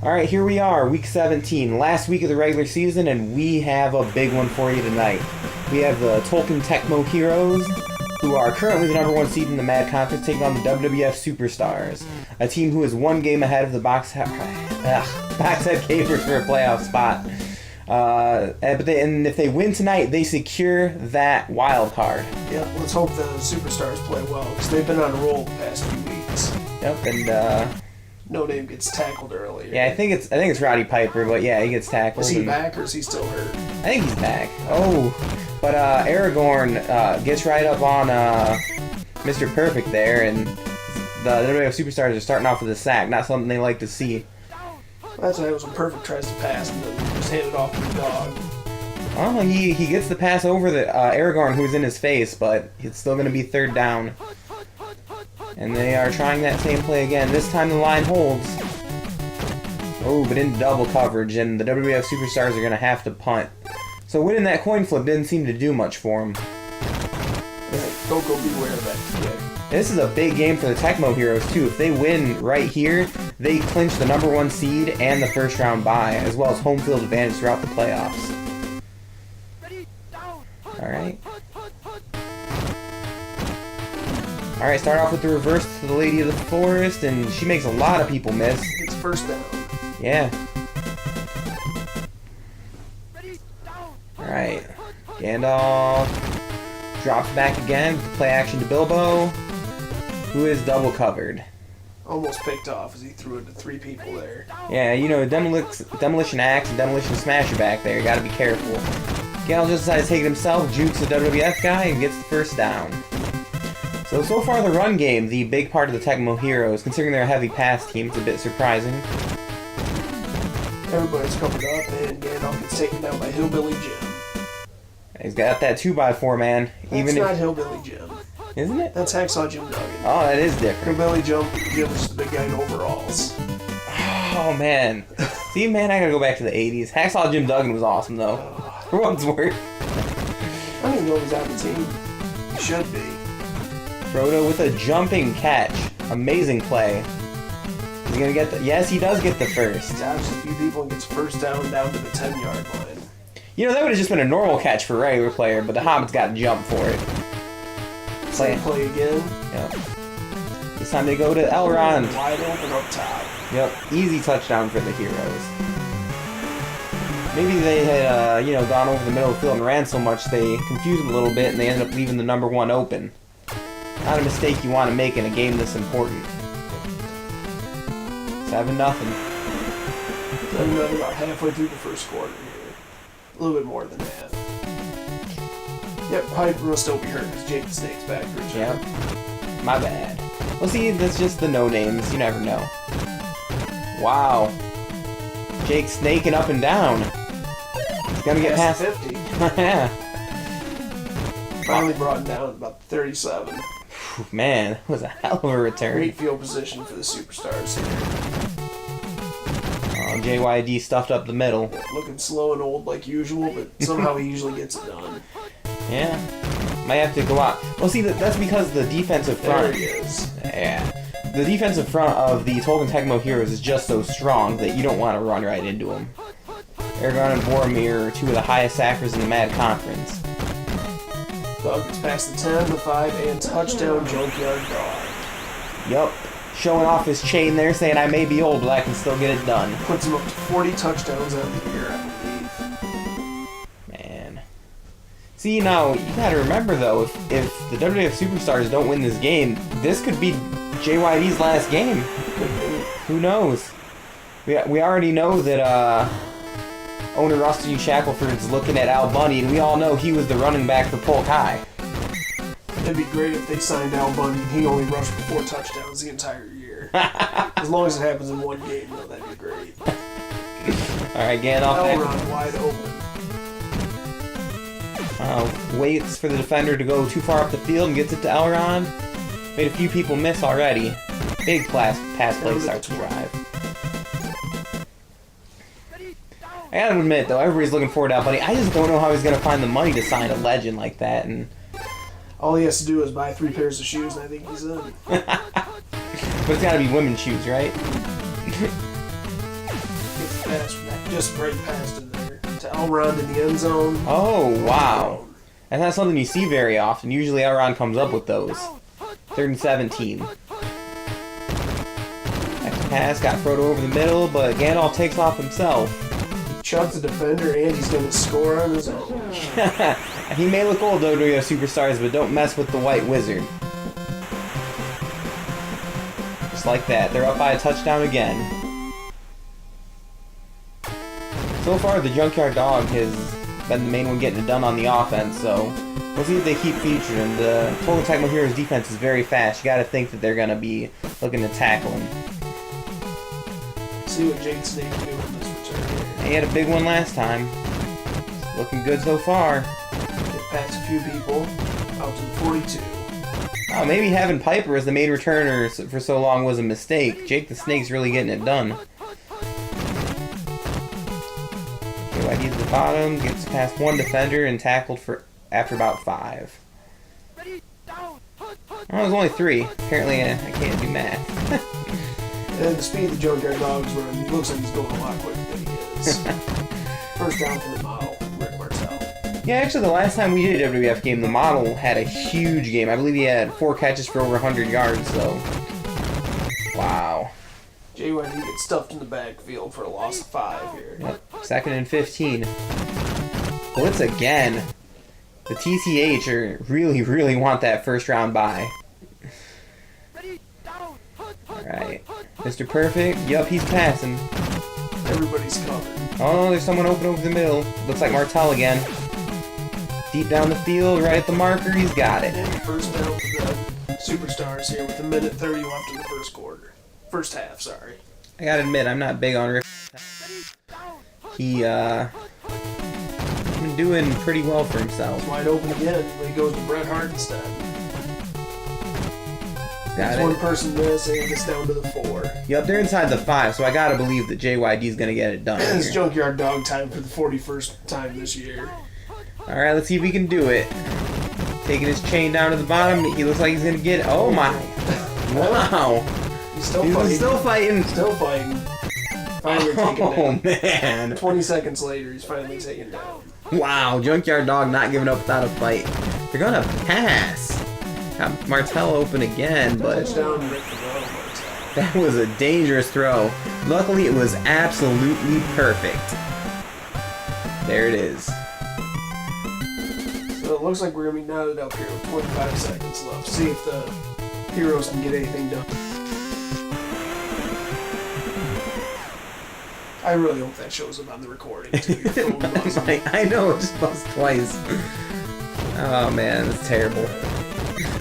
Alright, here we are, week 17, last week of the regular season, and we have a big one for you tonight. We have the Tolkien Tecmo Heroes, who are currently the #1 seed in the Mad Conference, taking on the WWF Superstars, a team who is one game ahead of the Boxhead Capers for a playoff spot. And if they win tonight, they secure that wild card. Yep, let's hope the Superstars play well, because they've been on a roll the past few weeks. Yep, and No Name gets tackled earlier. yeah, I think it's Roddy Piper, but yeah, he gets tackled. Is he back or is he still hurt? I think he's back. Oh, but Aragorn gets right up on Mr. Perfect there, and the WWF Superstars are starting off with a sack. Not something they like to see. That's what happens when Perfect tries to pass and then just hand it off to the dog. Well, he gets the pass over the Aragorn, who's in his face, but it's still going to be third down. And they are trying that same play again. This time the line holds. Oh, but in double coverage, and the WWF Superstars are going to have to punt. So winning that coin flip didn't seem to do much for them. Don't go beware of that kick. This is a big game for the Tecmo Heroes, too. If they win right here, they clinch the #1 seed and the first round bye, as well as home field advantage throughout the playoffs. Alright. Alright, start off with the reverse to the Lady of the Forest, and she makes a lot of people miss. It's first down. Yeah. Alright. Gandalf drops back again. Play action to Bilbo, who is double covered. Almost picked off as he threw it to 3 people there. Yeah, you know, Demolition Axe and Demolition Smasher back there. You gotta be careful. Gandalf just decides to take it himself, jukes the WWF guy, and gets the first down. So far the run game, the big part of the Tecmo Heroes, considering they're a heavy pass team, it's a bit surprising. Everybody's covered up, and Gandalf gets taken down by Hillbilly Jim. He's got that 2x4, man. That's not Hillbilly Jim. Isn't it? That's Hacksaw Jim Duggan. Oh, that is different. Hillbilly Jim was the big guy in overalls. Oh, man. See, man, I gotta go back to the 80s. Hacksaw Jim Duggan was awesome, though. For what it's worth. I don't even know if he's on the team. He should be. Frodo with a jumping catch. Amazing play. Is he gonna get the... Yes, he does get the first. He dodges a few people and gets first down to the 10-yard line. You know, that would have just been a normal catch for a regular player, but the Hobbit's got to jump for it. Same play again. Yep. This time they go to Elrond. Wide open up top. Yep. Easy touchdown for the Heroes. Maybe they had, gone over the middle of the field and ran so much they confused them a little bit and they ended up leaving the #1 open. Not a mistake you want to make in a game this important. 7-0. Another about halfway through the first quarter here. A little bit more than that. Yep, Piper will still be hurt because Jake the Snake's back for a Yep. My bad. Well, see, that's just the no-names. You never know. Wow. Jake snaking up and down. He's gonna get past 50. Yeah. Finally brought him down about 37. Man, that was a hell of a return. Great field position for the Superstars here. JYD stuffed up the middle. Looking slow and old like usual, but somehow he usually gets it done. Yeah. Might have to go out. Well, see, that's because the defensive front... There he is. Yeah. The defensive front of the Tolkien Tecmo Heroes is just so strong that you don't want to run right into them. Aragorn and Boromir are 2 of the highest sackers in the Mad Conference. Dog gets past the 10, the 5, and touchdown Junkyard Dog. Yup. Showing off his chain there, saying I may be old, but I can still get it done. Puts him up to 40 touchdowns on the year, I believe. Man. See, now, you gotta remember, though, if the WWF Superstars don't win this game, this could be JYD's last game. Who knows? We already know that, owner Rusty Shackelford's looking at Al Bundy, and we all know he was the running back for Polk High. It'd be great if they signed Al Bundy and he only rushed for 4 touchdowns the entire year. As long as it happens in one game, though, that'd be great. Alright, Gandalf. Elrond wide open. Waits for the defender to go too far up the field and gets it to Elrond. Made a few people miss already. Big pass play starts to drive. I gotta admit, though, everybody's looking forward to Al Bundy. I just don't know how he's gonna find the money to sign a legend like that. And all he has to do is buy 3 pairs of shoes, and I think he's in. But it's gotta be women's shoes, right? fast. Just right past in there. To Elrond in the end zone. Oh, wow. That's not something you see very often. Usually Elrond comes up with those. 3rd and 17. Next pass got Frodo over the middle, but Gandalf takes off himself. He chucks the defender and he's going to score on his own. He may look old, WWF Superstars, but don't mess with the White Wizard. Just like that. They're up by a touchdown again. So far, the Junkyard Dog has been the main one getting it done on the offense, so we'll see if they keep featuring him. The Tolkien Tecmo Heroes defense is very fast. You gotta think that they're gonna be looking to tackle him. See what Jake Snake can do with this return here. He had a big one last time. Looking good so far. Get past a few people. Out to the 42. Oh, maybe having Piper as the main returner for so long was a mistake. Jake the Snake's really getting it done. KYD to the bottom, gets past one defender and tackled for after about 5. Oh, it was only 3. Apparently, I can't do math. And the speed the Junkyard Dog's running, he looks like he's going a lot quicker than he is. First down for the model, Rick Martel. Yeah, actually, the last time we did a WWF game, the model had a huge game. I believe he had 4 catches for over 100 yards, so... Wow. JYD gets stuffed in the backfield for a loss of 5 here. Yep. 2nd and 15. Blitz again. The TCH really want that first round bye. Alright. Mr. Perfect. Yup, he's passing. Everybody's covered. Oh, there's someone open over the middle. Looks like Martel again. Deep down the field, right at the marker, he's got it. And first down for the Superstars here with 1:30 left in the first quarter. First half, sorry. I gotta admit, I'm not big on Rick. He, been doing pretty well for himself. He's wide open again when he goes to Bret Hart instead. Got One it. person miss and it gets down to the 4. Yep, they're inside the 5, so I gotta believe that JYD's gonna get it done It's here. Junkyard Dog time for the 41st time this year. Alright, let's see if we can do it. Taking his chain down to the bottom, he looks like he's gonna get it. Oh my! Wow! He's still He's fighting. still fighting. Still fighting. Finally taken Oh down. man! 20 seconds later, he's finally taken down. Wow, Junkyard Dog not giving up without a fight. They're gonna pass. Got Martel open again, but Touchdown, Rick Martel. that was a dangerous throw. Luckily, it was absolutely perfect. There it is. So it looks like we're going to be knotted up here with 25 seconds left. See if the Heroes can get anything done. I really hope that shows up on the recording too. Your phone buzzing. I know, it just buzzed twice. Oh man, that's terrible.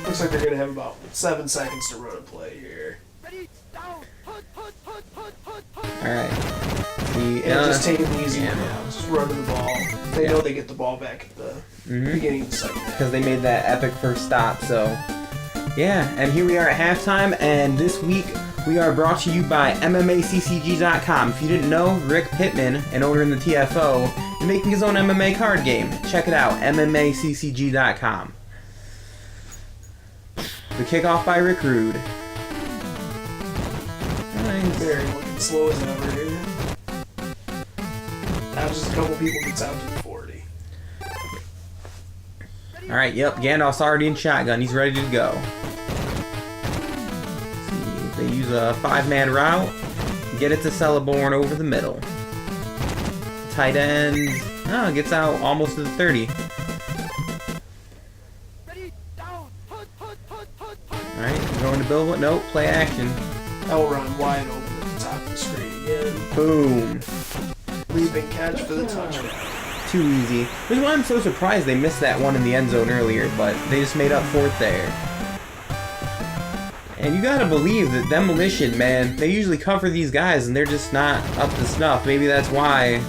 Looks like they're going to have about 7 seconds to run a play here. Alright. And just take it easy yeah. now. Just run to the ball. They know they get the ball back at the beginning of the second. Because they made that epic first stop, so... Yeah, and here we are at halftime, and this week we are brought to you by MMACCG.com. If you didn't know, Rick Pittman, an owner in the TFO, is making his own MMA card game. Check it out, MMACCG.com. The kickoff by Rick Rude. Nice. Very looking slow as ever here. Now just a couple people gets out to the 40. Alright, yep, Gandalf's already in shotgun. He's ready to go. Let's see, they use a 5-man route. Get it to Celeborn over the middle. Tight end. Oh, gets out almost to the 30. Alright, going to Bill. Nope, play action. Elrond wide open at the top of the screen again. Boom. Leaping catch for the touchdown. Too easy. Which is why I'm so surprised they missed that one in the end zone earlier, but they just made up for it there. And you gotta believe that Demolition, man, they usually cover these guys and they're just not up to snuff. Maybe that's why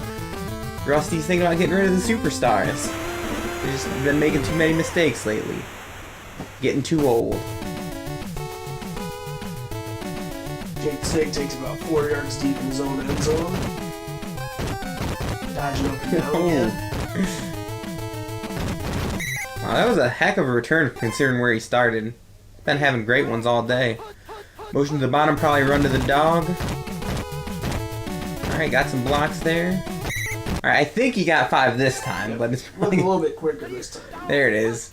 Rusty's thinking about getting rid of the superstars. They've just been making too many mistakes lately. Getting too old. Jake Snake takes about 4 yards deep in his own end zone. Dodging up and down again. Wow, that was a heck of a return considering where he started. Been having great ones all day. Motion to the bottom, probably run to the dog. Alright, got some blocks there. Alright, I think he got 5 this time, but it's Look a little bit quicker this time. There it is.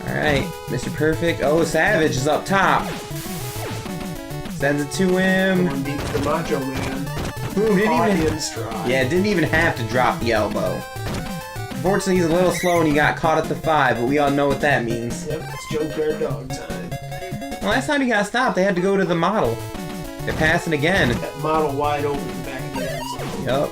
Alright, Mr. Perfect. Oh, Savage is up top. Sends it to him. Going deep to the Macho Man. Ooh, didn't even have to drop the elbow. Unfortunately, he's a little slow and he got caught at the 5, but we all know what that means. Yep, it's Junkyard Dog time. The last time he got stopped, they had to go to the model. They're passing again. That model wide open back in the end zone. Yup.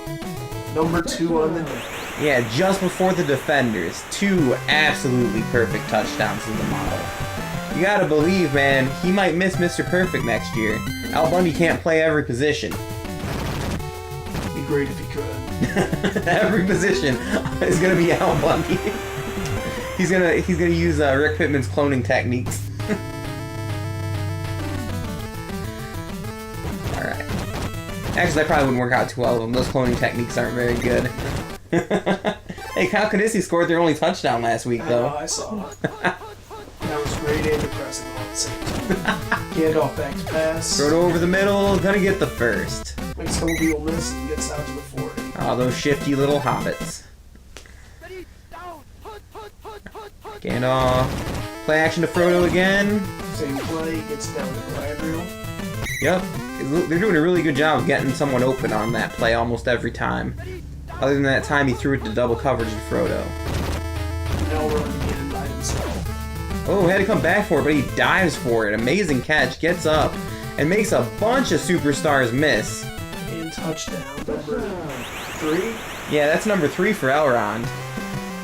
Number 2 on the day. Yeah, just before the defenders. 2 absolutely perfect touchdowns in the model. You gotta believe, man, he might miss Mr. Perfect next year. Al Bundy can't play every position. It'd be great if he could. Every position is gonna be Al Bundy. he's gonna use Rick Pittman's cloning techniques. Alright. Actually, that probably wouldn't work out too well with them. Those cloning techniques aren't very good. Hey, Kyle Kadisi scored their only touchdown last week, though. I saw it. That was great and depressing all at the same time. Handoff back to pass. Throw it over the middle, gonna get the first. Makes Mobile miss and gets out to the 40. Oh, those shifty little hobbits. Get off. Play action to Frodo again. Same play, gets down to Galadriel. Yep. They're doing a really good job of getting someone open on that play almost every time. Other than that time he threw it to double coverage to Frodo. Now run again by himself. Oh, had to come back for it, but he dives for it. Amazing catch, gets up, and makes a bunch of superstars miss. And touchdown, number 3? Yeah, that's number 3 for Elrond.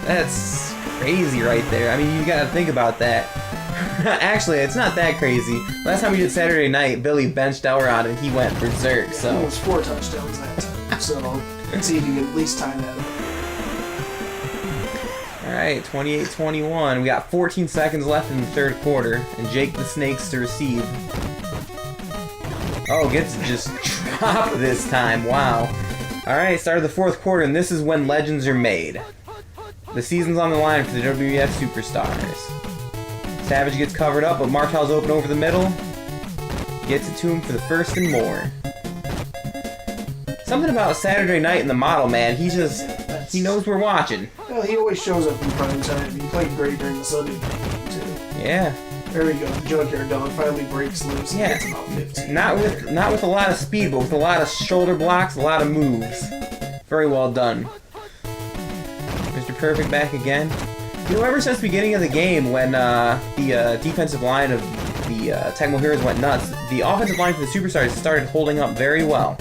That's crazy right there. I mean, you gotta think about that. Actually, it's not that crazy. Last time we did Saturday Night, Billy benched Elrond and he went berserk, Yeah, so... He was 4 touchdowns that time, so let's see if you can at least tie that up. Alright, 28-21. We got 14 seconds left in the 3rd quarter, and Jake the Snakes to receive. Oh, gets just dropped this time. Wow. Alright, start of the 4th quarter, and this is when legends are made. The season's on the line for the WWF Superstars. Savage gets covered up, but Martel's open over the middle. Gets it to him for the 1st and more. Something about Saturday Night in the model, man. He knows we're watching. Well, he always shows up in prime time. He played great during the Sunday night game, too. Yeah. There we go. The Junkyard Dog finally breaks loose and Yeah. gets about 15. Not with a lot of speed, but with a lot of shoulder blocks, a lot of moves. Very well done. Mr. Perfect back again. You know, ever since the beginning of the game, when the defensive line of the Tecmo Heroes went nuts, the offensive line for the Superstars started holding up very well.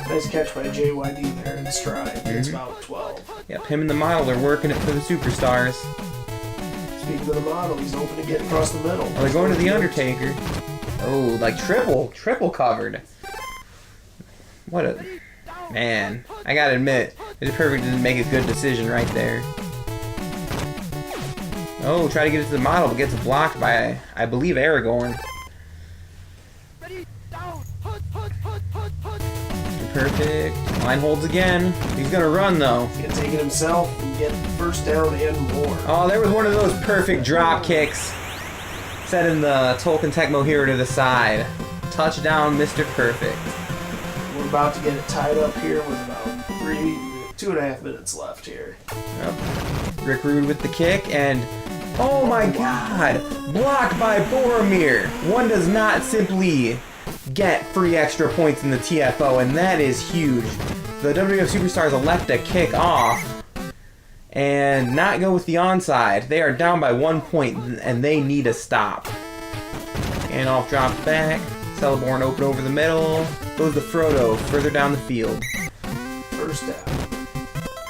Nice catch by JYD there in stride. It's about 12. Yep, him and the model, they're working it for the Superstars. Speaking of the model, he's open to get across the middle. Oh, they're going to the Undertaker. Oh, like triple covered. What a... Man, I gotta admit, Mr. Perfect didn't make a good decision right there. Oh, try to get it to the model, but gets blocked by, I believe, Aragorn. Mr. Perfect. Line holds again. He's gonna run, though. He's going to take it himself and get the 1st down and more. Oh, there was one of those perfect drop kicks. Setting the Tolkien Tecmo Hero to the side. Touchdown, Mr. Perfect. We're about to get it tied up here with about 2.5 minutes left here. Yep. Rick Rude with the kick, and oh my god! Blocked by Boromir! One does not simply get free extra points in the TFO, and that is huge. The WWF Superstars elect to kick off and not go with the onside. They are down by 1 point, and they need a stop. Handoff drops back. Celeborn open over the middle. Goes to Frodo, further down the field. 1st down.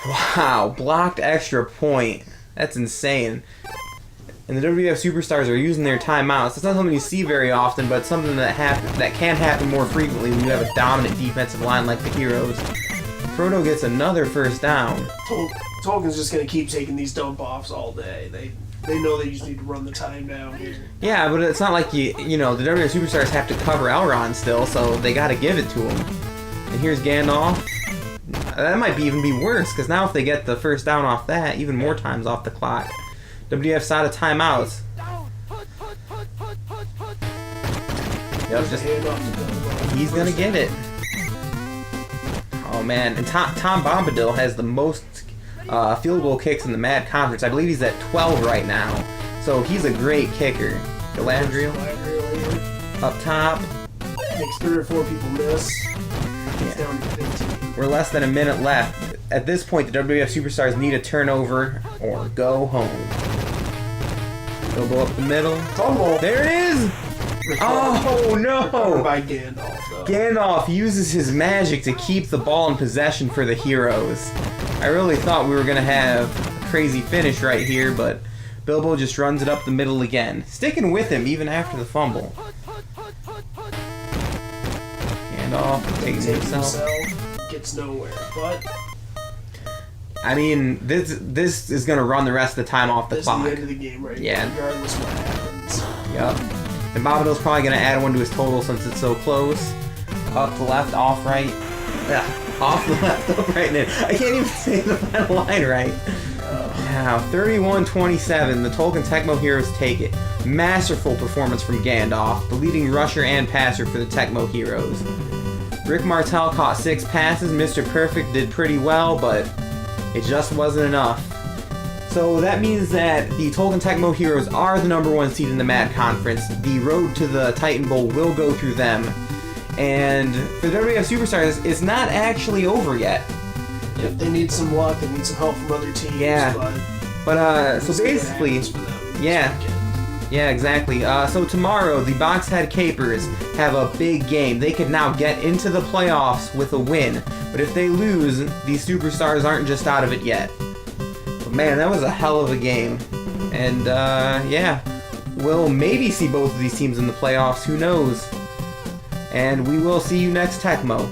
Wow, blocked extra point. That's insane. And the WWF Superstars are using their timeouts. It's not something you see very often, but it's something that can happen more frequently when you have a dominant defensive line like the Heroes. Frodo gets another 1st down. Tolkien's just going to keep taking these dump-offs all day. They know they just need to run the time down here. Yeah, but it's not like you know, the WWF Superstars have to cover Elrond still, so they got to give it to him. And here's Gandalf. That might even be worse, because now if they get the 1st down off that, even more times off the clock. WWF's out of timeouts. Yep, he's gonna get it. Oh man, and Tom Bombadil has the most field goal kicks in the Mad Conference. I believe he's at 12 right now. So he's a great kicker. Galadriel up top. Makes 3 or 4 people miss. It's down to 15. We're less than a minute left. At this point, the WWF Superstars need a turnover or go home. They'll go up the middle. Fumble. There it is! Oh no! By Gandalf, though. Gandalf uses his magic to keep the ball in possession for the heroes. I really thought we were going to have a crazy finish right here, but Bilbo just runs it up the middle again. Sticking with him even after the fumble. Gandalf takes himself. Gets nowhere, but I mean, this is going to run the rest of the time off the clock. This is the end of the game right Yeah. now, regardless of what happens. Yep. And Bombadil's probably going to add one to his total since it's so close. Up to left, off right. Yeah, off the left, up right, and in. I can't even say the final line right. Now, 31-27, the Tolkien Tecmo Heroes take it. Masterful performance from Gandalf, the leading rusher and passer for the Tecmo Heroes. Rick Martel caught 6 passes. Mr. Perfect did pretty well, but it just wasn't enough. So that means that the Tolkien Tecmo Heroes are the #1 seed in the Mad Conference. The road to the Titan Bowl will go through them. And for the WWF Superstars, it's not actually over yet. If they need some luck, they need some help from other teams. Yeah. But So basically, yeah. Yeah, exactly. So tomorrow, the Boxhead Capers have a big game. They could now get into the playoffs with a win. But if they lose, these Superstars aren't just out of it yet. But man, that was a hell of a game. And yeah, we'll maybe see both of these teams in the playoffs. Who knows? And we will see you next Tecmo.